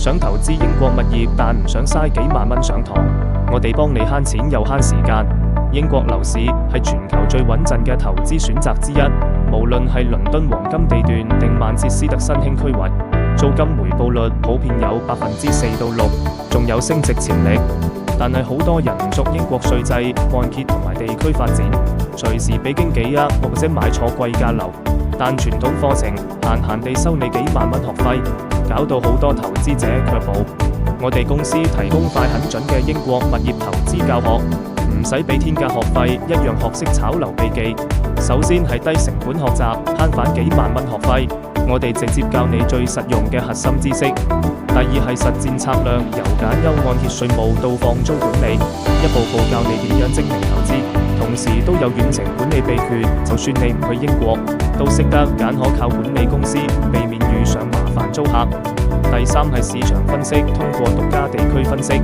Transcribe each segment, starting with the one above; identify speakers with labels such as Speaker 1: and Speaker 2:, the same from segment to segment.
Speaker 1: 想投資英國物業，但唔想嘥幾萬蚊上堂，我哋幫你慳錢又慳時間。英國樓市係全球最穩陣嘅投資選擇之一，無論係倫敦黃金地段定曼徹斯特新興區域，租金回報率普遍有4%到6%，仲有升值潛力。但係好多人唔熟英國稅制、按揭同埋地區發展，隨時俾經紀或者買錯貴價樓。但傳統課程閒閒地收你幾萬蚊學費，搞到好多投資者卻步。我哋公司提供快狠準嘅英國物業投資教學，唔使俾天價學費，一樣學識炒樓秘技。首先係低成本學習，慳返幾萬蚊學費，我哋直接教你最實用嘅核心知識。第二係實戰策略，由簡優按揭稅務到放租管理，一步步教你點樣精明投資，同時都有遠程管理秘訣。就算你唔去英國，都識得揀可靠管理公司，避免遇上麻煩租客。第三係市場分析，通過獨家地區分析，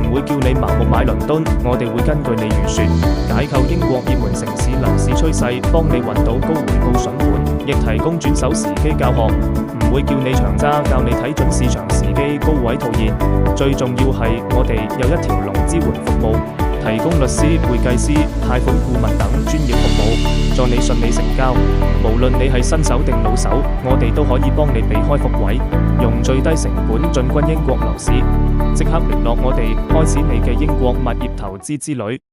Speaker 1: 唔會叫你盲目買倫敦，我哋會根據你預算，解構英國熱門城市樓市趨勢，幫你揾到高回報筍盤，亦提供轉手時機教學，唔會叫你長揸，教你睇準市場時機，高位套現。最重要係我哋有一條龍支援服務，提供律師、會計師、貸款顧問等專業服務，助你順利成交。無論你係新手定老手，我哋都可以幫你避開伏位，用最低成本進軍英國樓市。即刻聯絡我哋，開始你嘅英國物業投資之旅。